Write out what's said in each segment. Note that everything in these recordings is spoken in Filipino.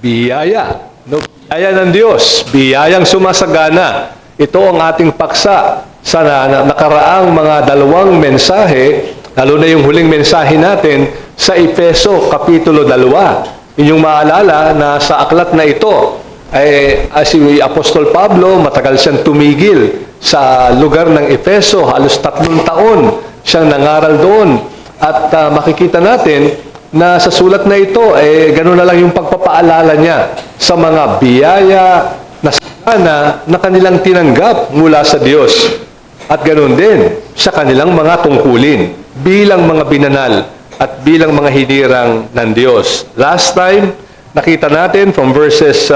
biyaya. No? Biyaya ng Diyos, biyayang sumasagana. Ito ang ating paksa sa nakaraang mga 2 mensahe, lalo na yung huling mensahe natin sa Efeso Kapitulo 2. Inyong maalala na sa aklat na ito, si Apostol Pablo, matagal siyang tumigil sa lugar ng Efeso, halos 3 taon siyang nangaral doon. At makikita natin na sa sulat na ito, gano'n na lang yung pagpapaalala niya sa mga biyaya na sana na kanilang tinanggap mula sa Diyos. At gano'n din sa kanilang mga tungkulin bilang mga binanal at bilang mga hinirang ng Diyos. Last time, nakita natin from verses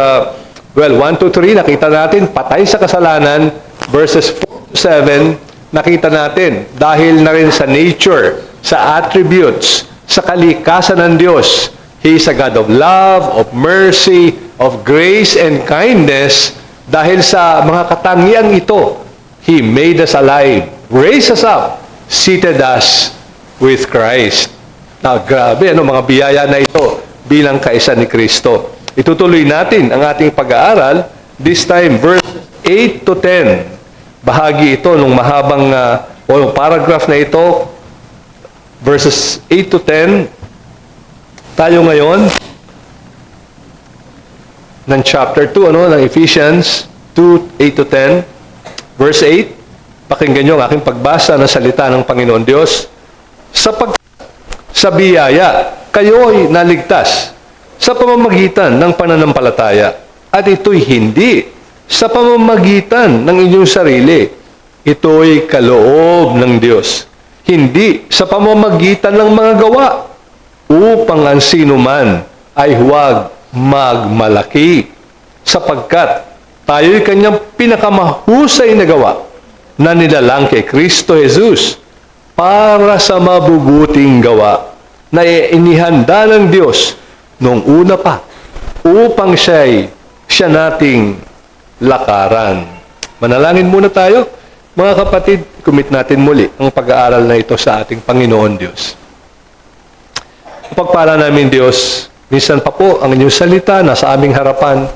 1 to 3, nakita natin patay sa kasalanan. Verses 4 to 7, nakita natin dahil na rin sa nature, sa attributes, sa kalikasan ng Diyos. He is a God of love, of mercy, of grace and kindness. Dahil sa mga katangiang ito, He made us alive, raised us up, seated us with Christ. Now, grabe, mga biyaya na ito bilang kaisa ni Kristo. Itutuloy natin ang ating pag-aaral, this time, verses 8 to 10. Bahagi ito ng mahabang paragraph na ito, verses 8 to 10. Tayo ngayon ng chapter 2, ng Ephesians 2, 8 to 10. Verse 8, pakinggan nyo ang aking pagbasa ng salita ng Panginoon Diyos. Sa biyaya, kayo'y naligtas sa pamamagitan ng pananampalataya. At ito'y hindi sa pamamagitan ng inyong sarili. Ito'y kaloob ng Diyos. Hindi sa pamamagitan ng mga gawa, upang ang sinuman ay huwag magmalaki, sapagkat tayo'y kanyang pinakamahusay na gawa na nilalang kay Kristo Jesus para sa mabubuting gawa na inihanda ng Diyos noong una pa upang siya nating lakaran. Manalangin muna tayo. Mga kapatid, commit natin muli ang pag-aaral na ito sa ating Panginoon Diyos. Pagpala namin Diyos, minsan pa po ang inyong salita nasa aming harapan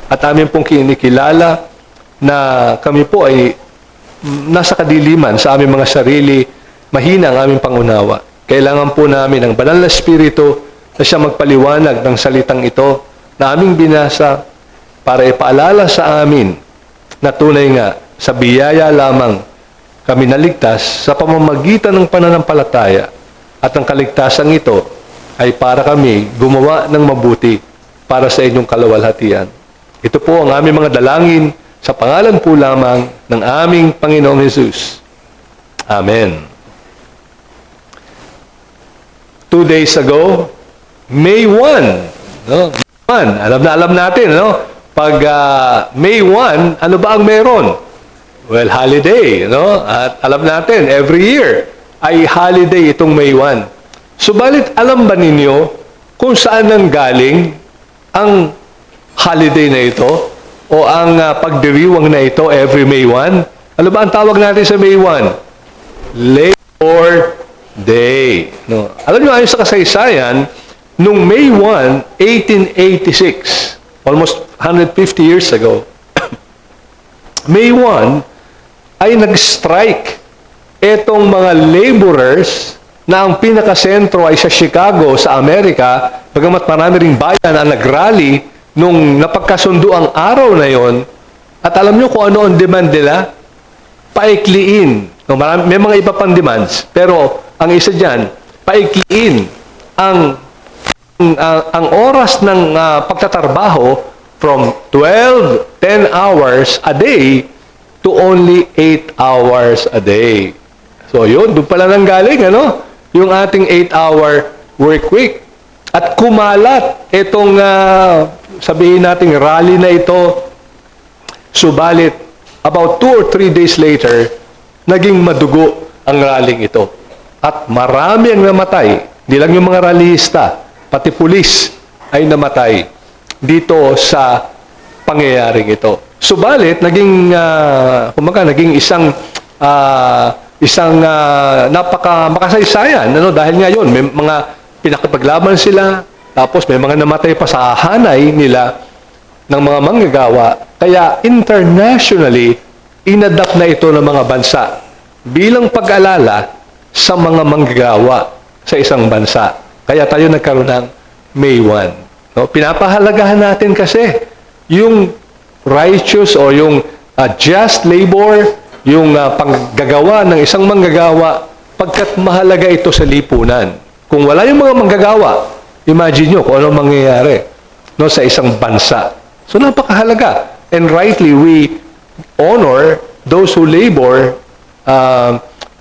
at amin pong kinikilala na kami po ay nasa kadiliman sa aming mga sarili, mahina ang aming pangunawa. Kailangan po namin ang banal na Espiritu na siya magpaliwanag ng salitang ito na aming binasa para ipaalala sa amin na tunay nga sa biyaya lamang kami naligtas sa pamamagitan ng pananampalataya at ang kaligtasan ito ay para kami gumawa ng mabuti para sa inyong kaluwalhatian. Ito po ang aming mga dalangin sa pangalan po lamang ng aming Panginoong Jesus. Amen. 2 days ago, May 1. No? Alam natin, no? Pag May 1, ano ba ang meron? Well, holiday, no? At alam natin, every year ay holiday itong May 1. Subalit, alam ba ninyo kung saan nanggaling ang holiday na ito o ang pagdiriwang na ito every May 1? Ano ba ang tawag natin sa May 1? Labor Day. No? Alam nyo, ayon sa kasaysayan, nung May 1, 1886, almost 150 years ago, May 1 ay nag-strike etong mga laborers na ang pinakasentro ay sa Chicago, sa Amerika, bagamat marami ring bayan na nag-rally nung napagkasundo ang araw na yon. At alam nyo kung ano ang demand nila? Paikliin. No, may mga iba pang demands, pero ang isa dyan, paikliin ang oras ng pagtatrabaho from 10 hours a day to only 8 hours a day. So yun, doon pala nang galing, yung ating 8-hour work week. At kumalat itong, sabihin nating rally na ito, subalit, about 2 or 3 days later, naging madugo ang rallying ito. At marami ang namatay, hindi lang yung mga rallyista, pati pulis ay namatay dito sa pangyayaring ito. Subalit, naging isang makasaysayan, dahil ngayon may mga pinakipaglaban sila, Tapos may mga namatay pa sa hanay nila ng mga manggagawa. Kaya internationally, inadapt na ito ng mga bansa bilang pag-alala sa mga manggagawa sa isang bansa. Kaya tayo nagkaroon ng May 1. No? Pinapahalagahan natin kasi yung righteous o yung just labor, yung panggagawa ng isang manggagawa, pagkat mahalaga ito sa lipunan. Kung wala yung mga manggagawa, imagine nyo kung ano mangyayari, no, sa isang bansa. So napakahalaga. And rightly, we honor those who labor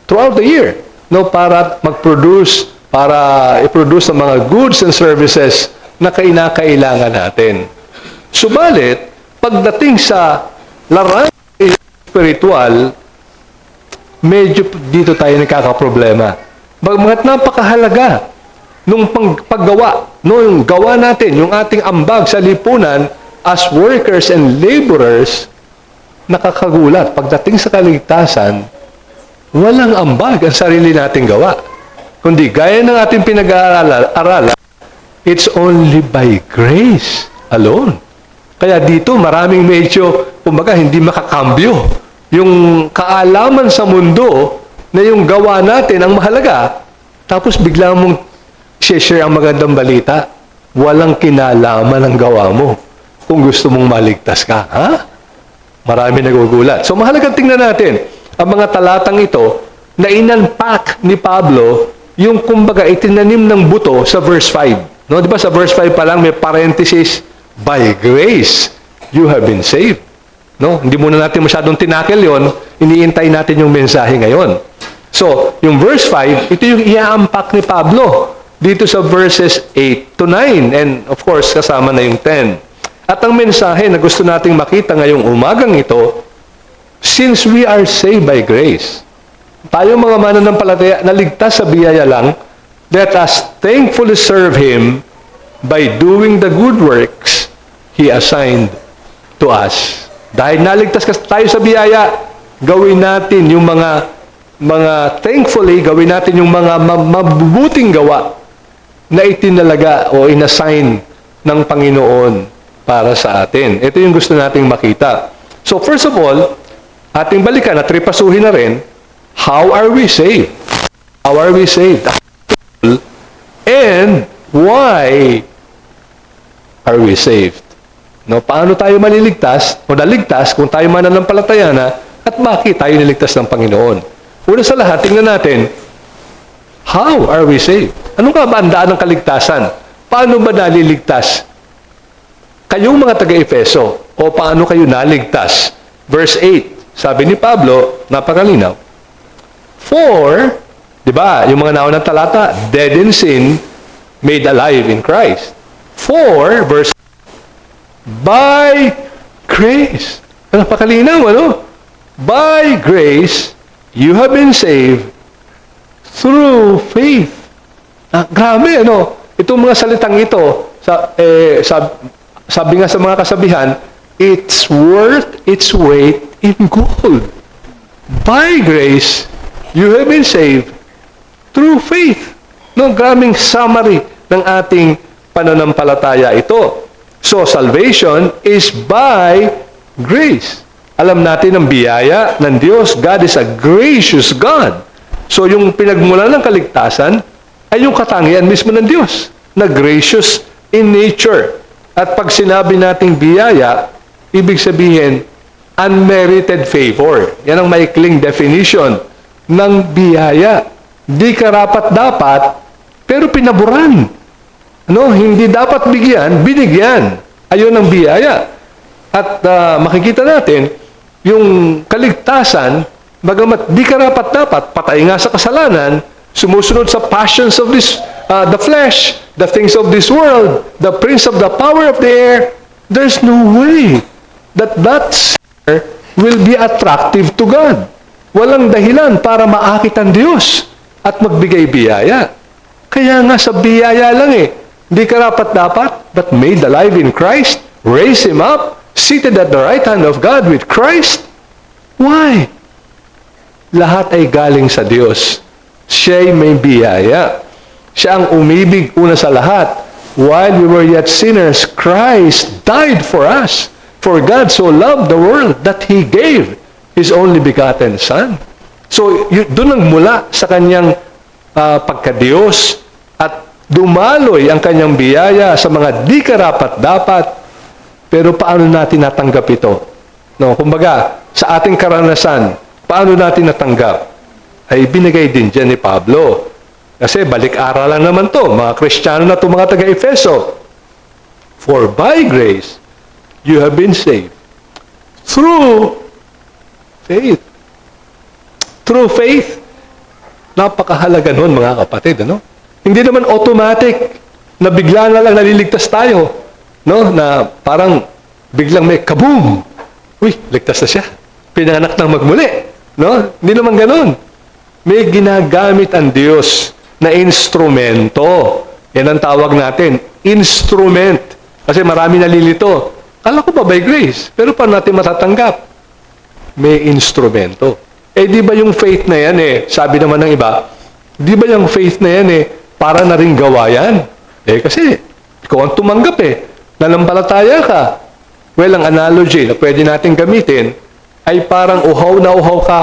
throughout the year, no, para mag-produce, para i-produce ang mga goods and services na kailangan natin. Subalit, pagdating sa larangan spiritual, medyo dito tayo nagkakaproblema. Bagamat napakahalaga nung paggawa, nung gawa natin, yung ating ambag sa lipunan as workers and laborers, nakakagulat. Pagdating sa kaligtasan, walang ambag ang sarili nating gawa. Kundi gaya ng ating pinag-aaralan, it's only by grace alone. Kaya dito maraming medyo, kumbaga, hindi makakambyo. Yung kaalaman sa mundo na yung gawa natin ang mahalaga, tapos bigla mong share ang magandang balita, walang kinalaman ang gawa mo kung gusto mong maligtas ka. Ha? Marami nagugulat. So mahalagang tingnan natin ang mga talatang ito na inunpack ni Pablo yung kumbaga itinanim ng buto sa verse 5. No, di ba sa verse 5 pa lang may parenthesis, by grace you have been saved. No, hindi muna natin masyadong tinakil 'yon, iniintay natin yung mensahe ngayon. So, yung verse 5, ito yung i-unpack ni Pablo dito sa verses 8 to 9 and of course kasama na yung 10. At ang mensahe na gusto nating makita ngayong umagang ito, since we are saved by grace, tayo mga mananampalataya na ligtas sa biyaya lang, let us thankfully serve Him by doing the good works He assigned to us. Dahil naligtas tayo sa biyaya, gawin natin yung mga thankfully, gawin natin yung mga mabubuting gawa na itinalaga o inassign ng Panginoon para sa atin. Ito yung gusto nating makita. So first of all, ating balikan at tripasuhin na rin, how are we saved? How are we saved? And why are we saved? No, paano tayo maliligtas o naligtas kung tayo mananampalataya na at bakit tayo niligtas ng Panginoon? Una sa lahat, tingnan natin, how are we saved? Anong ka ba ang daan ng kaligtasan? Paano ba naliligtas? Kayong mga taga-Efeso, o paano kayo naligtas? Verse 8, sabi ni Pablo, napakalinaw. For, di ba, yung mga naunang talata, dead in sin, made alive in Christ. For, verse by grace. Napakalinaw, ano? By grace, you have been saved through faith. Grabe, ano? Itong mga salitang ito, sabi nga sa mga kasabihan, it's worth its weight in gold. By grace, you have been saved through faith. No, grabing summary ng ating pananampalataya ito. So, salvation is by grace. Alam natin ang biyaya ng Diyos. God is a gracious God. So, yung pinagmula ng kaligtasan ay yung katangian mismo ng Diyos na gracious in nature. At pag sinabi nating biyaya, ibig sabihin, unmerited favor. Yan ang maikling definition ng biyaya. Di karapat-dapat, pero pinaburan. No, hindi dapat bigyan, binigyan. Ayun ang biyaya. At makikita natin, yung kaligtasan, bagamat di karapat-dapat, patay nga sa kasalanan, sumusunod sa passions of this, the flesh, the things of this world, the prince of the power of the air, there's no way that sinner will be attractive to God. Walang dahilan para maakit ang Diyos at magbigay biyaya. Kaya nga sa biyaya lang di karapat-dapat, but made alive in Christ, raise Him up, seated at the right hand of God with Christ. Why? Lahat ay galing sa Diyos. Siya'y may biyaya. Siya ang umibig una sa lahat while we were yet sinners, Christ died for us. For God so loved the world that He gave His only begotten Son. So, doon ang mula sa kanyang pagka-Diyos at dumaloy ang kanyang biyaya sa mga di karapat-dapat. Pero paano natin natanggap ito? No, kumbaga, sa ating karanasan, paano natin natanggap? Ay binigay din dyan ni Pablo. Kasi balik-aralan naman to, mga Kristiyano na to, mga taga-Efeso. For by grace, you have been saved through faith. Through faith. Napakahalaga nun, mga kapatid, ano? Hindi naman automatic na bigla na lang naliligtas tayo, no? Na parang biglang may kaboom. Uy, ligtas na siya. Pinanganak ng magmuli, no? Hindi naman ganoon. May ginagamit ang Diyos na instrumento. Yan ang tawag natin, instrument. Kasi marami nalilito. Kala ko ba by grace? Pero paano natin matatanggap? May instrumento. Eh, di ba yung faith na yan sabi naman ng iba, di ba yung faith na yan para na rin gawa yan? Eh, kasi, ikaw ang tumanggap nanampalataya ka. Well, ang analogy na pwede natin gamitin ay parang uhaw na uhaw ka,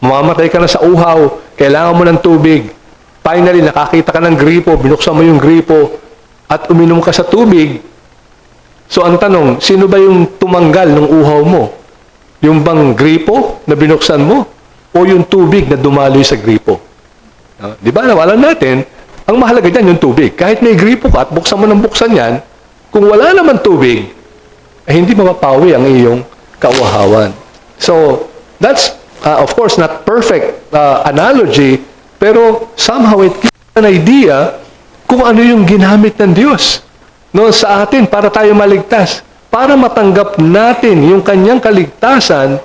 mamamatay ka na sa uhaw, kailangan mo ng tubig. Finally, nakakita ka ng gripo, binuksan mo yung gripo, at uminom ka sa tubig. So, ang tanong, sino ba yung tumanggal ng uhaw mo? Yung bang gripo na binuksan mo? O yung tubig na dumaloy sa gripo? Di ba, nawalan natin, ang mahalaga dyan yung tubig. Kahit may gripo ka at buksan mo ng buksan yan, kung wala naman tubig, ay hindi mapapawi ang iyong kauhawan. So, that's, of course, not perfect analogy, pero somehow it gives an idea kung ano yung ginamit ng Diyos sa atin para tayo maligtas. Para matanggap natin yung kanyang kaligtasan,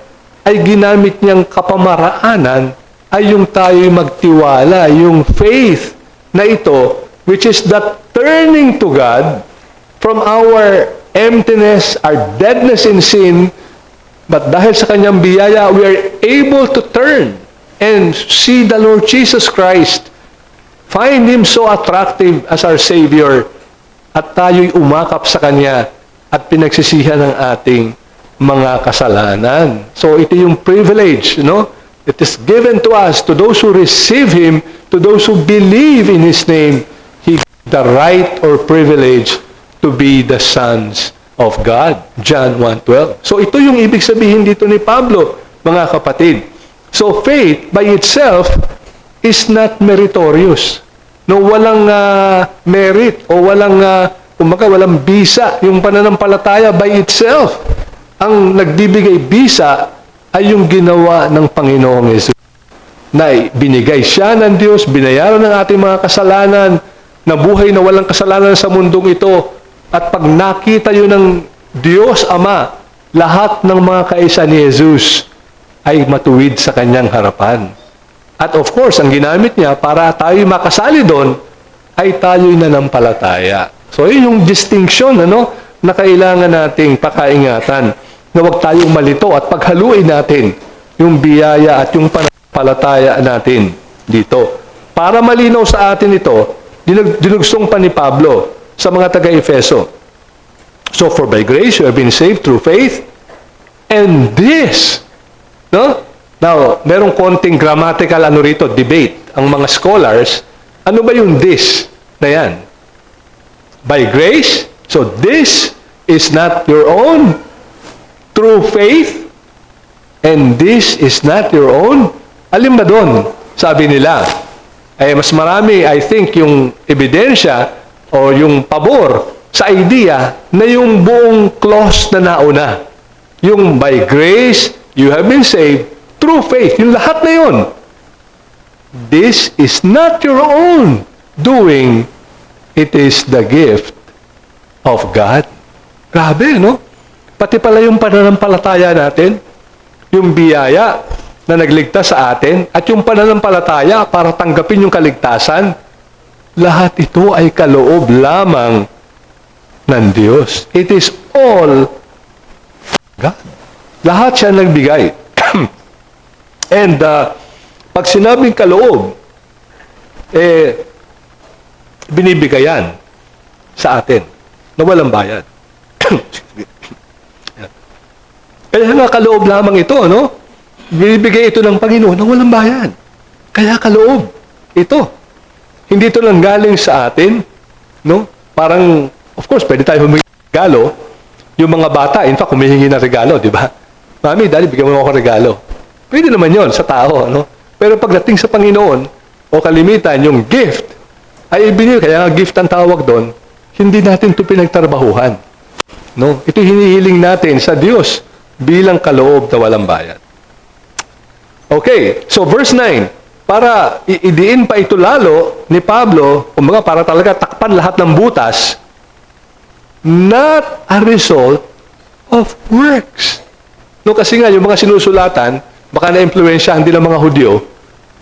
ay ginamit niyang kapamaraanan ay yung tayo'y magtiwala, yung faith na ito, which is that turning to God from our emptiness, our deadness in sin, but dahil sa kanyang biyaya, we are able to turn and see the Lord Jesus Christ, find Him so attractive as our Savior, at tayo'y umakap sa Kanya at pinagsisihan ng ating mga kasalanan. So, ito yung privilege, It is given to us, to those who receive Him, to those who believe in His name, He gives the right or privilege to be the sons of God. John 1:12. So, ito yung ibig sabihin dito ni Pablo, mga kapatid. So, faith by itself is not meritorious. No, walang merit o walang walang bisa yung pananampalataya by itself. Ang nagbibigay bisa ay yung ginawa ng Panginoong Yesus. Na binigay siya ng Diyos, binayaran ng ating mga kasalanan, nabuhay na walang kasalanan sa mundong ito, at pag nakita yun ng Diyos Ama, lahat ng mga kaisa ni Jesus ay matuwid sa kanyang harapan. At of course, ang ginamit niya para tayo makasali doon, ay tayo'y nanampalataya. So, yun yung distinction, na kailangan nating pakaingatan, na huwag tayong malito at paghaluin natin yung biyaya at yung pananampalataya natin dito. Para malinaw sa atin ito, dinugsong pa ni Pablo sa mga taga-Efeso. So, for by grace you have been saved through faith, and this, Now, merong konting grammatical debate ang mga scholars. Ano ba yung this na yan? By grace? So, this is not your own through faith, and this is not your own. Alin ba doon? Sabi nila. Mas marami, I think, yung ebidensya o yung pabor sa idea na yung buong clause na nauna. Yung by grace, you have been saved through faith. Yung lahat na yun. This is not your own doing. It is the gift of God. Grabe, Pati pala yung pananampalataya natin, yung biyaya na nagligtas sa atin, at yung pananampalataya para tanggapin yung kaligtasan, lahat ito ay kaloob lamang ng Diyos. It is all God. Lahat siya nagbigay. And pag sinabing kaloob, binibigayan. sa atin na walang bayad. Kaya nga kaloob lamang ito, no? Binibigay ito ng Panginoon na walang bayad. Kaya kaloob ito. Hindi ito lang galing sa atin, no? Parang, of course, pwede tayo humingi ng regalo. Yung mga bata, in fact, humihingi ng regalo, di ba? Mami, Daddy, bigyan mo ako regalo. Pwede naman yon sa tao, no? Pero pagdating sa Panginoon, o kalimitan, yung gift, ay ibinigay, kaya nga gift ang tawag doon, hindi natin ito pinagtrabahuhan. No? Ito hinihiling natin sa Diyos bilang kaloob na walang bayad. Okay, so verse 9, para idiin pa ito lalo ni Pablo, kumbaga para talaga takpan lahat ng butas, not a result of works. No, kasi nga, yung mga sinusulatan, baka na-impluensyahan din ng mga Hudyo,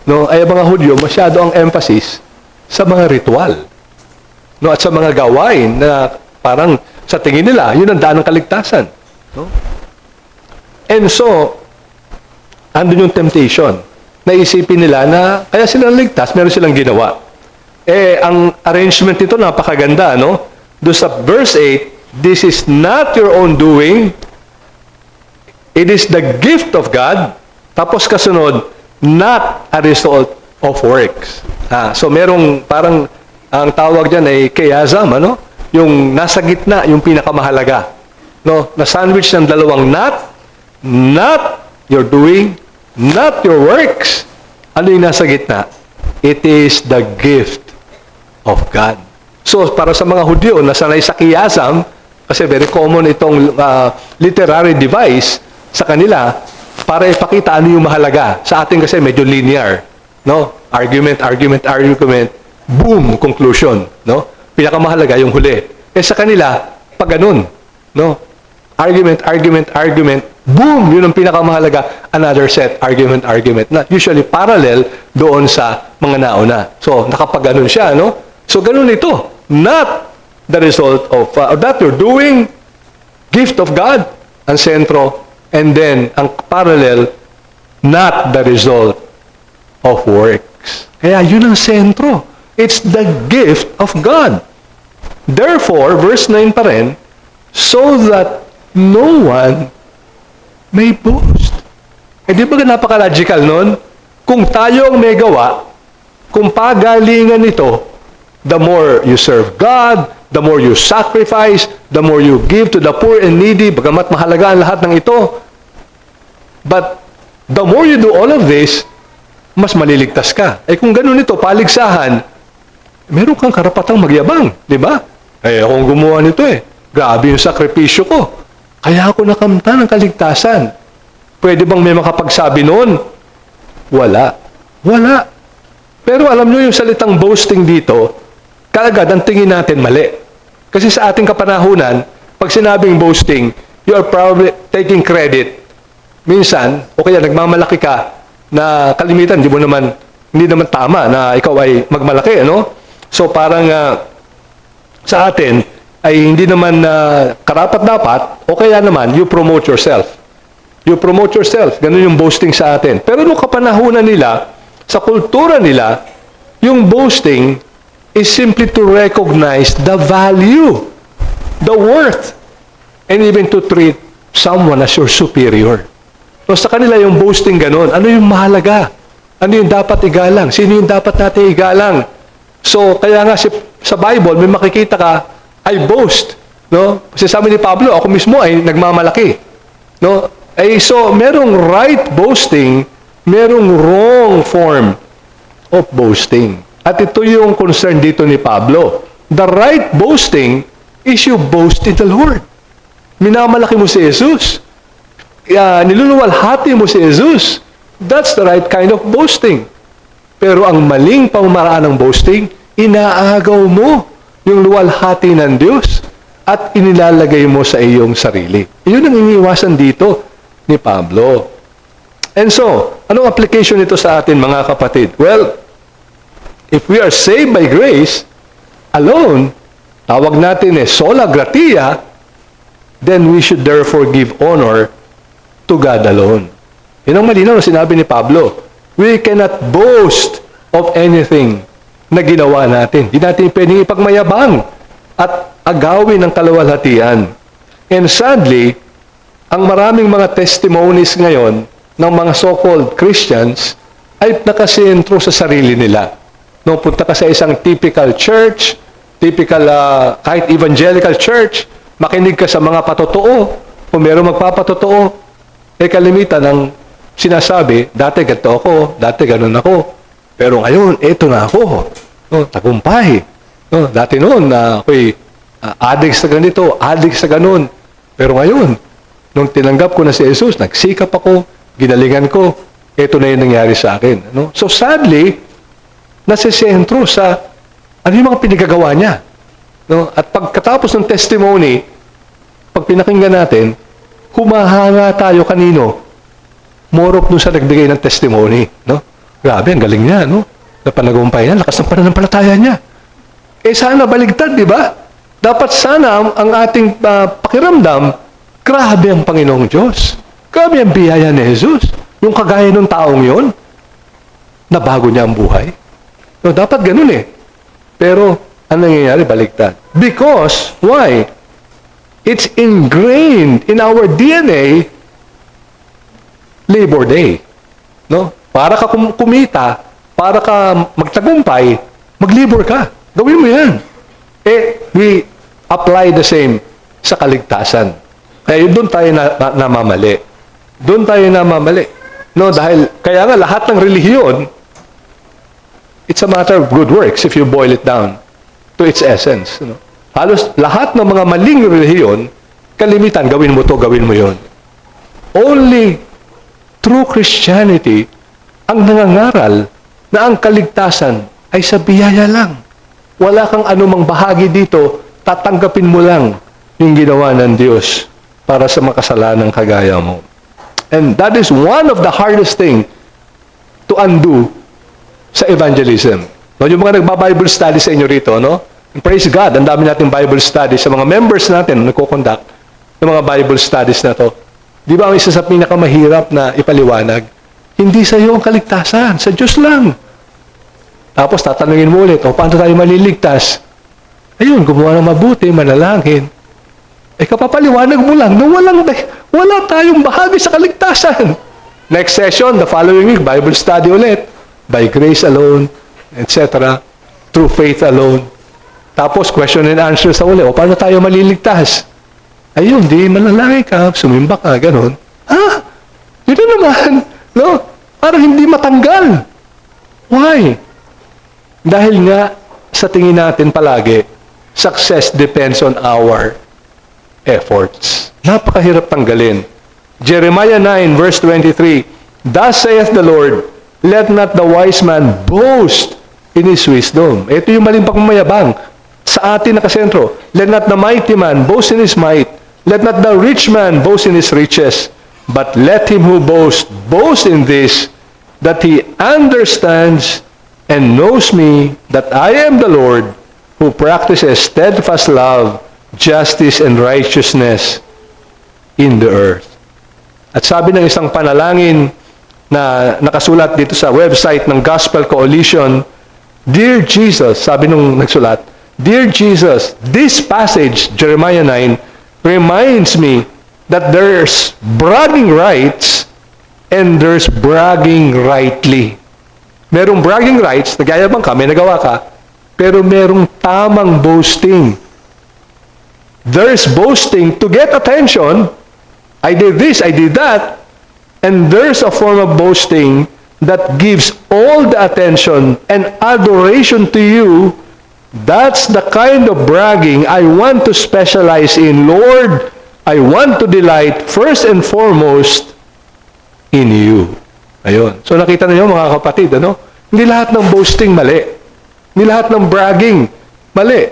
no, ay mga Hudyo, masyado ang emphasis sa mga ritual. No, at sa mga gawain na parang sa tingin nila, yun ang daan ng kaligtasan. No? And so, andun yung temptation. Naisipin nila na kaya sila ligtas, meron silang ginawa. Eh, ang arrangement nito napakaganda, no? Doon sa verse 8, this is not your own doing, it is the gift of God. Tapos kasunod, not a result of works. So merong parang ang tawag diyan ay chiasm, ano? Yung nasa gitna, yung pinakamahalaga. No, na sandwich ng dalawang not your doing, not your works. Ano yung nasa gitna? It is the gift of God. So para sa mga Hudyo na sanay sa chiasm, kasi very common itong literary device sa kanila para ipakita ano yung mahalaga. Sa atin kasi medyo linear, no? Argument, boom, conclusion, no? Pinakamahalaga yung huli. Eh sa kanila, pag ganun, no? Argument, boom, yun ang pinakamahalaga. Another set, argument. Na usually parallel doon sa mga nauna. So, nakapag-ganun siya, no? So, ganun ito. Not the result of that you're doing, gift of God, ang sentro, and then, ang parallel, not the result of works. Kaya yun ang sentro. It's the gift of God. Therefore, verse 9 pa rin, so that no one may boast. Eh di ba napaka-logical nun? Kung tayo ang may gawa, kung pagalingan ito, the more you serve God, the more you sacrifice, the more you give to the poor and needy, bagamat mahalaga ang lahat ng ito. But the more you do all of this, mas maliligtas ka. Eh kung ganun ito, paligsahan, meron kang karapatang magyabang, di ba? Eh akong gumawa nito eh. Grabe yung sakripisyo ko. Kaya ako nakamta ng kaligtasan. Pwede bang may makapagsabi noon? Wala. Pero alam nyo yung salitang boasting dito, kaagad ang tingin natin mali. Kasi sa ating kapanahunan, pag sinabing boasting, you are probably taking credit. Minsan, o kaya nagmamalaki ka na kalimitan, hindi naman tama na ikaw ay magmalaki, ano? So parang sa atin, ay hindi naman karapat-dapat, o kaya naman, you promote yourself. You promote yourself. Ganun yung boasting sa atin. Pero nung kapanahunan nila, sa kultura nila, yung boasting is simply to recognize the value, the worth, and even to treat someone as your superior. So sa kanila yung boasting ganun. Ano yung mahalaga? Ano yung dapat igalang? Sino yung dapat natin igalang? So kaya nga sa Bible, may makikita ka, I boast, no? Kasi sabi ni Pablo, ako mismo ay nagmamalaki, no? Eh so merong right boasting, merong wrong form of boasting. At ito yung concern dito ni Pablo. The right boasting is you boast in the Lord. Minamalaki mo si Jesus. Niluluwalhati mo si Jesus. That's the right kind of boasting. Pero ang maling pamamaraan ng boasting, inaagaw mo yung luwalhati ng Diyos at inilalagay mo sa iyong sarili. Iyon ang iniiwasan dito ni Pablo. And so, anong application nito sa atin mga kapatid? Well, if we are saved by grace alone, tawag natin sola gratia, then we should therefore give honor to God alone. Yun ang malinaw na sinabi ni Pablo. We cannot boast of anything na ginawa natin. Hindi natin pwedeng ipagmayabang at agawin ng kaluwalhatian. And sadly, ang maraming mga testimonies ngayon ng mga so-called Christians ay nakasentro sa sarili nila. Nung punta ka sa isang typical church, typical kahit evangelical church, makinig ka sa mga patotoo, kung meron magpapatotoo, kalimitan ng sinasabi, dati ganito ako, dati ganun ako, pero ngayon, eto na ako. Tagumpay. Dati noon, ako'y addict sa ganito, addict sa ganun. Pero ngayon, nung tinanggap ko na si Jesus, nagsikap ako, ginalingan ko, eto na yung nangyari sa akin. So sadly, nasisentro sa ano yung mga pinagagawa niya. At pagkatapos ng testimony, pag pinakinggan natin, humahanga tayo kanino? More of dun sa nagbigay ng testimony. Grabe, ang galing niya, Napanagumpay niya, lakas ng pananampalataya niya. Sana baligtad, di ba? Dapat sana ang ating pakiramdam, grabe ang Panginoong Diyos. Grabe ang biyaya ni Jesus. Yung kagaya ng taong yon, nabago niya ang buhay. Dapat ganun eh. Pero, ano nangyayari? Baligtad. Because, why? It's ingrained in our DNA, Labor Day. Para ka kumita, para ka magtagumpay, mag-labor ka. Gawin mo yan. We apply the same sa kaligtasan. Kaya doon tayo namamali. Doon tayo namamali. Dahil, kaya nga lahat ng relihiyon, it's a matter of good works if you boil it down to its essence. Halos lahat ng mga maling relihiyon, kalimitan, gawin mo to, gawin mo yon. Only true Christianity ang nangangaral na ang kaligtasan ay sa biyaya lang. Wala kang anumang bahagi dito, tatanggapin mo lang yung ginawa ng Diyos para sa makasalanang kagaya mo. And that is one of the hardest thing to undo sa evangelism. Yung mga nagba-Bible study sa inyo rito, And praise God, ang dami nating Bible studies sa mga members natin na nagko-conduct ng mga Bible studies na to. Di ba ang isa sa pinakamahirap na ipaliwanag? Hindi sa iyo ang kaligtasan, sa Diyos lang. Tapos tatanungin mo ulit, paano tayo maliligtas? Ayun, gumawa ng mabuti, manalangin. Kapapaliwanag mo lang na wala tayong bahagi sa kaligtasan. Next session, the following week, Bible study ulit. By grace alone, etc. Through faith alone. Tapos, question and answer sa uli. Paano tayo maliligtas? Ayun, di manalangin ka, sumimba ka, ganun. Yun na naman. Parang hindi matanggal. Why? Dahil nga, sa tingin natin palagi, success depends on our efforts. Napakahirap tanggalin. Jeremiah 9, verse 23, Thus saith the Lord, let not the wise man boast in his wisdom. Ito yung maling pagmamayabang. Sa atin nakasentro. Let not the mighty man boast in his might. Let not the rich man boast in his riches. But let him who boast in this, that he understands and knows me, that I am the Lord, who practices steadfast love, justice, and righteousness in the earth. At sabi ng isang panalangin na nakasulat dito sa website ng Gospel Coalition, Dear Jesus, sabi nung nagsulat, Dear Jesus, this passage, Jeremiah 9, reminds me that there's bragging rights and there's bragging rightly. Merong bragging rights, nagyayabang ka, may nagawa ka, pero merong tamang boasting. There's boasting to get attention. I did this, I did that. And there's a form of boasting that gives all the attention and adoration to you. That's the kind of bragging I want to specialize in. Lord, I want to delight first and foremost in you. Ayun. So nakita niyo mga kapatid, Hindi lahat ng boasting mali. Hindi lahat ng bragging mali.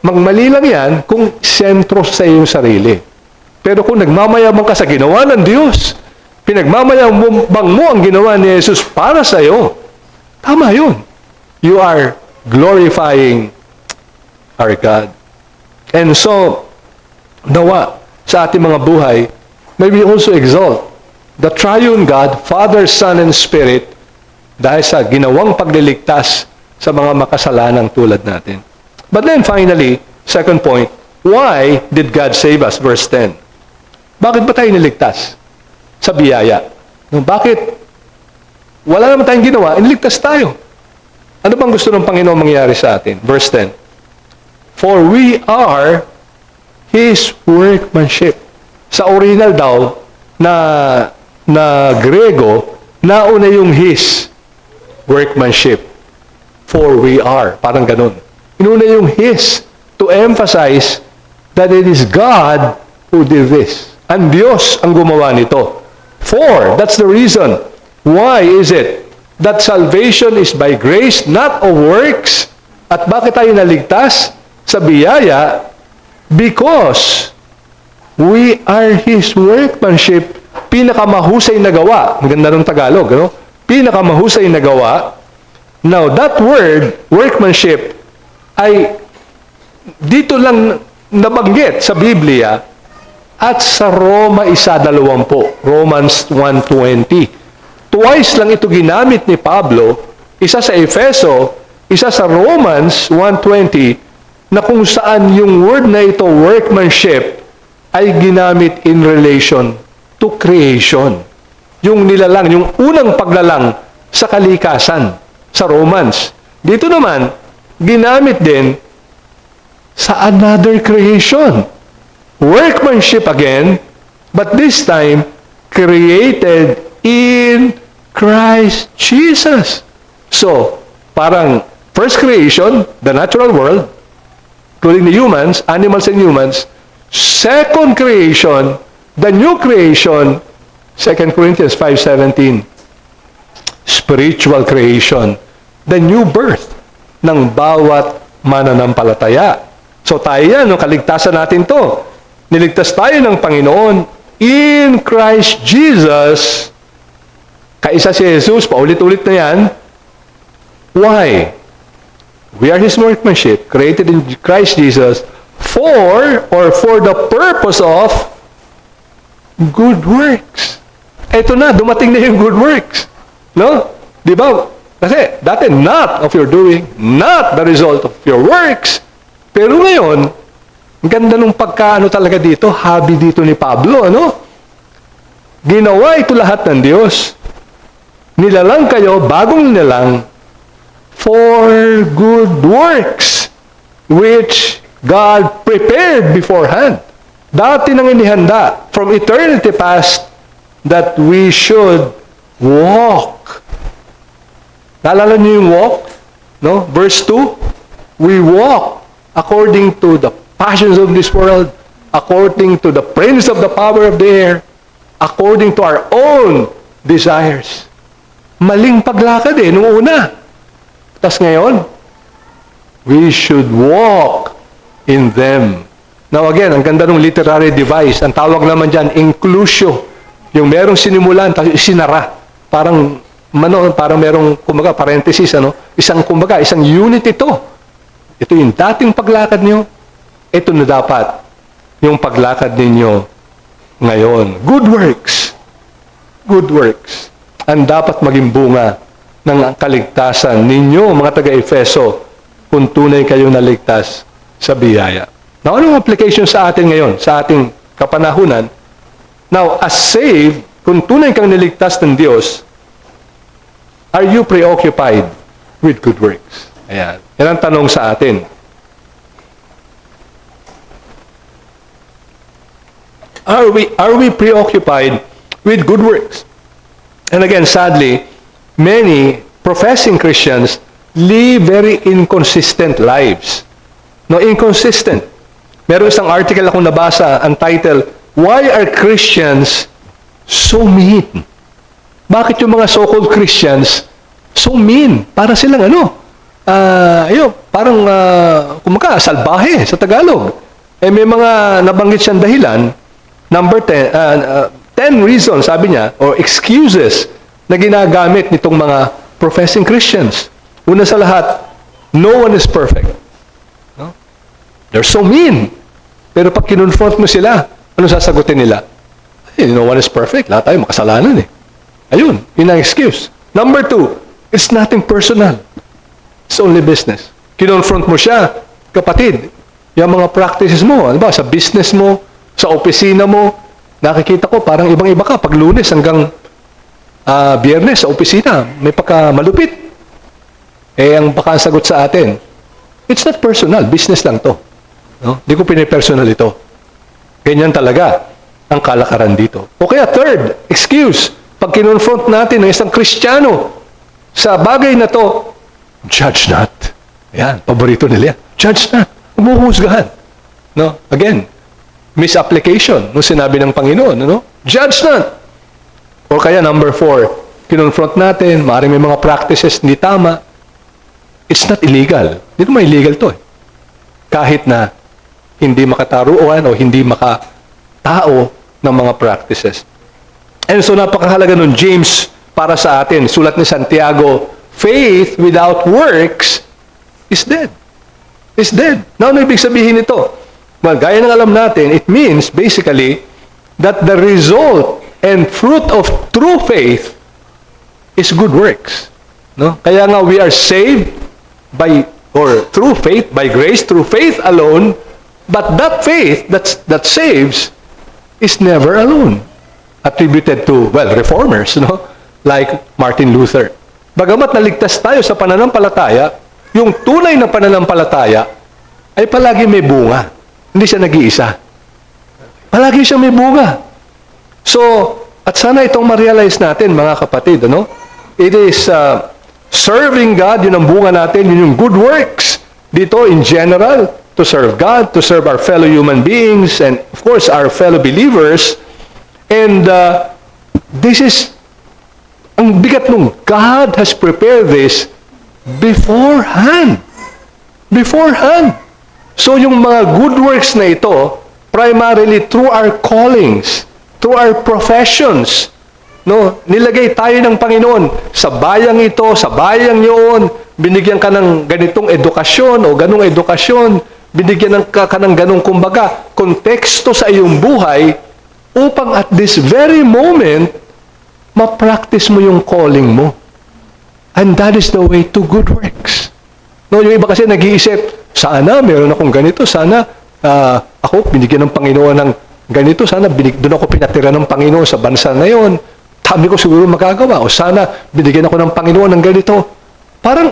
Mali lang yan kung sentro sa iyong sarili. Pero kung nagmamayabang ka sa ginawa ng Diyos, pinagmamayabang mo ang ginawa ni Jesus para sa iyo, tama yun. You are glorifying our God. And so, nawa sa ating mga buhay, may we also exalt the triune God, Father, Son, and Spirit, dahil sa ginawang pagliligtas sa mga makasalanang tulad natin. But then finally, Second point, why did God save us? Verse 10. Bakit ba tayo niligtas? Sa biyaya. No, bakit? Wala naman tayong ginawa, iniligtas tayo. Ano bang gusto ng Panginoon mangyari sa atin? Verse 10. For we are His workmanship. Sa original daw, na Grego, nauna yung His workmanship. For we are. Parang ganun. Inuna yung His to emphasize that it is God who did this. Ang Diyos ang gumawa nito. For, that's the reason. Why is it that salvation is by grace, not of works? At bakit tayo naligtas? Sa biyaya, because we are His workmanship, pinakamahusay na gawa. Ang ganda ng Tagalog, no? Pinakamahusay na gawa. Now, that word, workmanship, ay dito lang nabanggit sa Biblia at sa Roma 1:20, Romans 1:20. Twice lang ito ginamit ni Pablo, isa sa Efeso, isa sa Romans 1:20, na kung saan yung word na ito, workmanship, ay ginamit in relation to creation. Yung nilalang, yung unang paglalang sa kalikasan, sa Romans. Dito naman, ginamit din sa another creation. Workmanship again, but this time, created in Christ Jesus. So, parang first creation, the natural world, including the humans, animals and humans. Second creation, the new creation, 2 Corinthians 5:17, spiritual creation, the new birth ng bawat mananampalataya. So tayo yan, no, kaligtasan natin to. Niligtas tayo ng Panginoon in Christ Jesus. Kaisa si Jesus, paulit-ulit na yan. Why? We are His workmanship, created in Christ Jesus for the purpose of good works. Eto na, dumating na yung good works. No? Di ba? Kasi dati, not of your doing, not the result of your works. Pero ngayon, ang ganda nung pagkaano talaga dito, hobby dito ni Pablo, ano? Ginawa ito lahat ng Diyos. Nilalang kayo, bagong nilalang, for good works, which God prepared beforehand. Dati nang inihanda, from eternity past, that we should walk. Naalala niyo yung walk? No? Verse 2, we walk according to the passions of this world, according to the prince of the power of the air, according to our own desires. Maling paglakad nung una. Tapos ngayon, we should walk in them. Now again, ang ganda ng literary device. Ang tawag naman dyan, inclusio. Yung merong sinimulan, tapos isinara. Parang merong, kumbaga, parenthesis, isang unit ito. Ito yung dating paglakad nyo. Ito na dapat yung paglakad ninyo ngayon. Good works. Good works. Ang dapat maging bunga ng kaligtasan ninyo, mga taga-Efeso, kung tunay kayo naligtas sa biyaya. Now, anong application sa atin ngayon, sa ating kapanahunan? Now, as saved, kung tunay kang niligtas ng Diyos, are you preoccupied with good works? Ayan. Yan ang tanong sa atin. Are we preoccupied with good works? And again, sadly, many professing Christians live very inconsistent lives. No, inconsistent. Meron isang article akong nabasa, ang title, Why are Christians so mean? Bakit yung mga so-called Christians so mean? Para silang parang salbahe sa Tagalog. May mga nabanggit siyang dahilan. Number 10 reasons, sabi niya, or excuses na ginagamit nitong mga professing Christians. Una sa lahat, no one is perfect. No? They're so mean. Pero pag kinonfront mo sila, ano sasagutin nila? No one is perfect. Lahat tayo makasalanan . Ayun, yun ang excuse. Number 2, it's nothing personal. It's only business. Kinonfront mo siya, kapatid, yung mga practices mo, ano ba, sa business mo, sa opisina mo, nakikita ko parang ibang-iba ka pag Lunes hanggang Biyernes sa opisina, may malupit. Ang baka ang sagot sa atin, it's not personal, business lang to. No? Di ko pinipersonal ito. Ganyan talaga ang kalakaran dito. O kaya third, excuse, pag kinonfront natin ng isang Kristiyano sa bagay na to, judge not. Yan, paborito nila yan. Judge not. Umuhusgahan. No? Again, misapplication no sinabi ng Panginoon. No? Judge not. O kaya number 4, kinonfront natin, maaaring may mga practices hindi tama. It's not illegal. Hindi naman illegal to. Kahit na hindi makataruan o hindi makatao ng mga practices. And so napakahalaga nun, James, para sa atin, sulat ni Santiago, faith without works is dead. Is dead. Now, ano ibig sabihin ito? Well, gaya ng alam natin, it means basically that the result and fruit of true faith is good works. No? Kaya nga we are saved through faith, by grace, through faith alone, but that faith that saves is never alone. Attributed to, reformers, no? Like Martin Luther. Bagamat naligtas tayo sa pananampalataya, yung tunay na pananampalataya ay palagi may bunga. Hindi siya nag-iisa. Palagi siya may bunga. So, at sana itong ma-realize natin, mga kapatid, ano? It is serving God, yun ang bunga natin, yun yung good works. Dito, in general, to serve God, to serve our fellow human beings, and of course, our fellow believers. And this is, ang bigat nung God has prepared this beforehand. Beforehand. So, yung mga good works na ito, primarily through our callings, through our professions, no? Nilagay tayo ng Panginoon sa bayang ito, sa bayang yun, binigyan ka ng ganitong edukasyon o ganong edukasyon, binigyan ka ng ganong kumbaga, konteksto sa iyong buhay upang at this very moment, ma-practice mo yung calling mo. And that is the way to good works. No, yung iba kasi nag-iisip, sana meron akong ganito, sana ako binigyan ng Panginoon ng ganito, sana doon ako pinatira ng Panginoon sa bansa na yon. Sabi ko siguro magagawa. O sana binigyan ako ng Panginoon ng ganito. Parang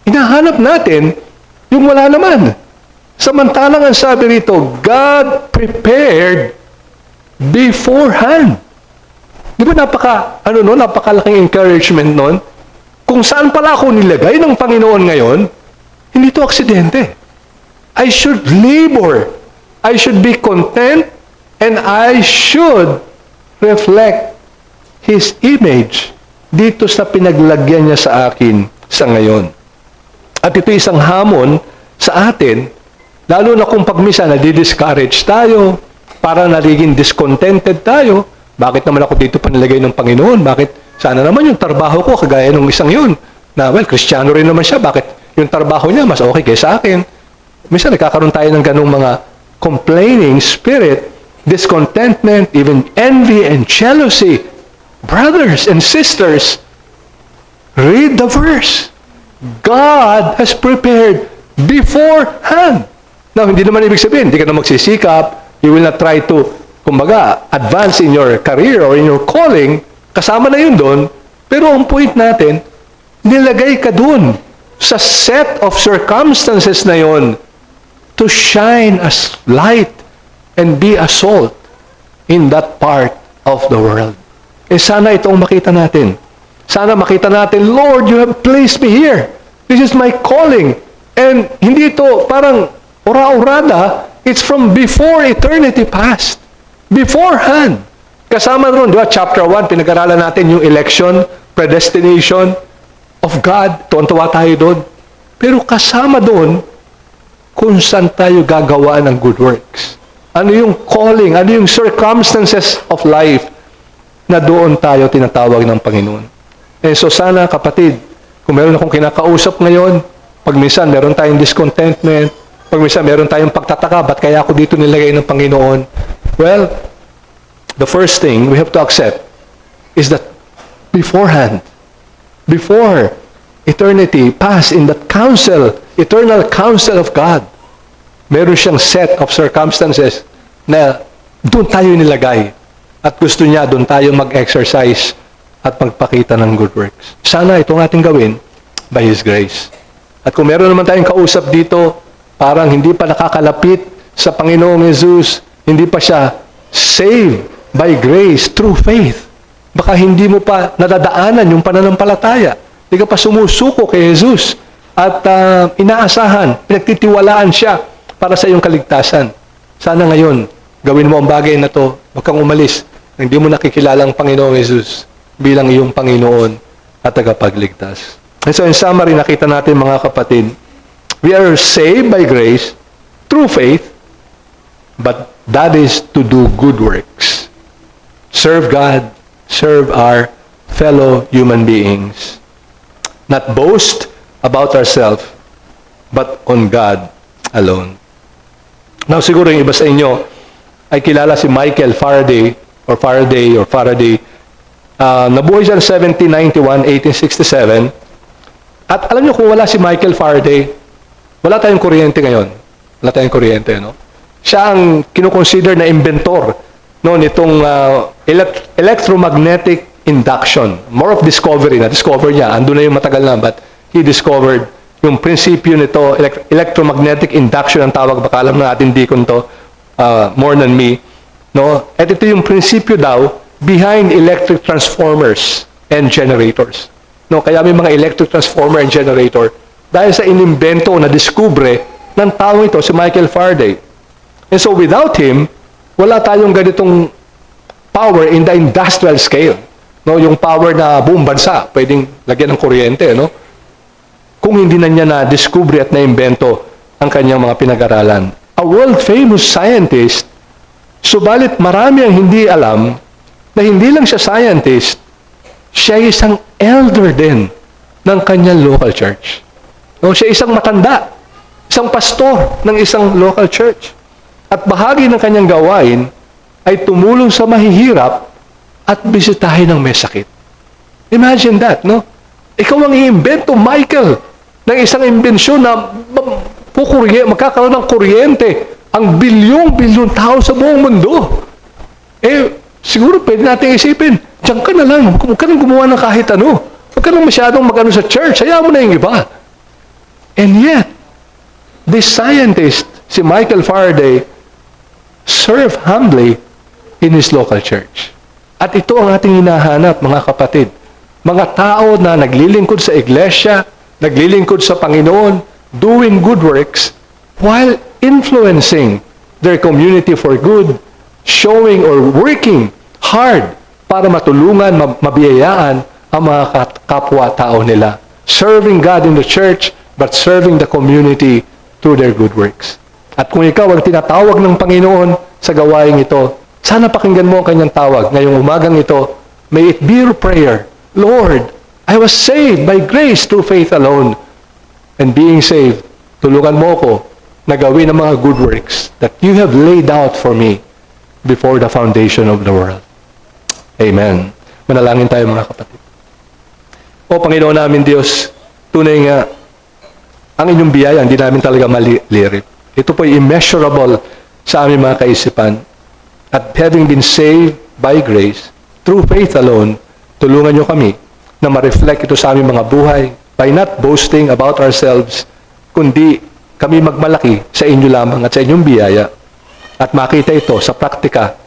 hinahanap natin yung wala naman. Samantalang ang sabi rito, God prepared beforehand. Di ba napakalaking encouragement nun? Kung saan pala ako nilagay ng Panginoon ngayon, hindi to aksidente. I should labor. I should be content, and I should reflect His image dito sa pinaglagyan niya sa akin sa ngayon. At ito isang hamon sa atin, lalo na kung pagmisa nadi-discourage tayo, para nagiging discontented tayo. Bakit naman ako dito panilagay ng Panginoon? Bakit sana naman yung trabaho ko kagaya ng isang yun? Na, Kristiyano rin naman siya. Bakit yung trabaho niya mas okay kaysa akin? Minsan nagkakaroon tayo ng ganung mga complaining spirit, discontentment, even envy and jealousy. Brothers and sisters, read the verse. God has prepared beforehand. Now, hindi naman ibig sabihin, hindi ka na magsisikap, you will not try to, advance in your career or in your calling, kasama na yun doon, pero ang point natin, nilagay ka doon sa set of circumstances na yun to shine as light and be a salt in that part of the world. Sana itong makita natin. Sana makita natin, Lord, you have placed me here. This is my calling. And hindi ito parang ura-urada. It's from before eternity past. Beforehand. Kasama doon, di ba, chapter 1, pinag-aralan natin yung election, predestination of God. Tuwan-tuwa tayo doon. Pero kasama doon, kung saan tayo gagawa ng good works. Ano yung calling, ano yung circumstances of life na doon tayo tinatawag ng Panginoon. So sana, kapatid, kung meron akong kinakausap ngayon, pag minsan meron tayong discontentment, pag minsan meron tayong pagtataka, ba't kaya ako dito nilagay ng Panginoon? Well, the first thing we have to accept is that beforehand, before eternity past, in that counsel, eternal counsel of God, meron siyang set of circumstances na doon tayo nilagay. At gusto niya doon tayo mag-exercise at magpakita ng good works. Sana itong ating gawin by His grace. At kung meron naman tayong kausap dito, parang hindi pa nakakalapit sa Panginoong Jesus, hindi pa siya saved by grace through faith. Baka hindi mo pa nadadaanan yung pananampalataya. Hindi ka pa sumusuko kay Jesus. At inaasahan, pinagtitiwalaan siya para sa iyong kaligtasan. Sana ngayon, gawin mo ang bagay na to. Huwag kang umalis. Hindi mo nakikilala ang Panginoong Jesus bilang iyong Panginoon at tagapagligtas. And so in summary, nakita natin mga kapatid, we are saved by grace through faith, but that is to do good works. Serve God, serve our fellow human beings. Not boast about ourselves, but on God alone. Now, siguro yung iba sa inyo ay kilala si Michael Faraday. Nabuhay siya noong 1791, 1867. At alam niyo kung wala si Michael Faraday, wala tayong kuryente ngayon. Wala tayong kuryente, no? Siya ang kinukonsider na inventor nitong electromagnetic induction. More of discovery. Na-discover niya. Andun na yung matagal na, but he discovered yung prinsipyo nito, electromagnetic induction ang tawag. Baka alam na natin deacon to, more than me. No? At ito yung prinsipyo daw behind electric transformers and generators. No? Kaya may mga electric transformer and generator dahil sa inimbento na diskubre ng tao ito, si Michael Faraday. And so without him, wala tayong ganitong power in the industrial scale. No, yung power na buong bansa, pwedeng lagyan ng kuryente, no? Kung hindi na niya na-discover at na-imbento ang kanyang mga pinag-aralan. A world-famous scientist, subalit marami ang hindi alam na hindi lang siya scientist, siya isang elder din ng kanyang local church. No, siya isang matanda, isang pastor ng isang local church. At bahagi ng kanyang gawain ay tumulong sa mahihirap at bisitahin ng may sakit. Imagine that, no? Ikaw ang i-invento, Michael, ng isang imbensyon na magkakaroon ng kuryente ang bilyong-bilyong tao sa buong mundo. Siguro pwede natin isipin, diyan ka na lang, huwag ka nang gumawa ng kahit ano. Huwag ka nang masyadong mag-ano sa church, hayaan mo na yung iba. And yet, this scientist, si Michael Faraday, served humbly in his local church. At ito ang ating hinahanap, mga kapatid. Mga tao na naglilingkod sa iglesia, naglilingkod sa Panginoon, doing good works, while influencing their community for good, showing or working hard para matulungan, mabiyayaan ang mga kapwa-tao nila. Serving God in the church, but serving the community through their good works. At kung ikaw ang tinatawag ng Panginoon sa gawain ito, sana pakinggan mo ang kanyang tawag ngayong umagang ito. May it be your prayer, Lord, I was saved by grace through faith alone. And being saved, tulungan mo ko na gawin ang mga good works that you have laid out for me before the foundation of the world. Amen. Manalangin tayo mga kapatid. O Panginoon namin Diyos, tunay nga, ang inyong biyaya, hindi namin talaga malirip. Ito po ay immeasurable sa aming mga kaisipan. At having been saved by grace, through faith alone, tulungan nyo kami na ma-reflect ito sa aming mga buhay by not boasting about ourselves, kundi kami magmalaki sa inyo lamang at sa inyong biyaya at makita ito sa praktika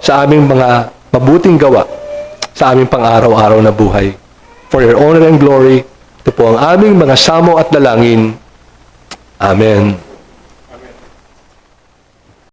sa aming mga mabuting gawa sa aming pang-araw-araw na buhay. For your honor and glory, ito po ang aming mga samo at dalangin. Amen.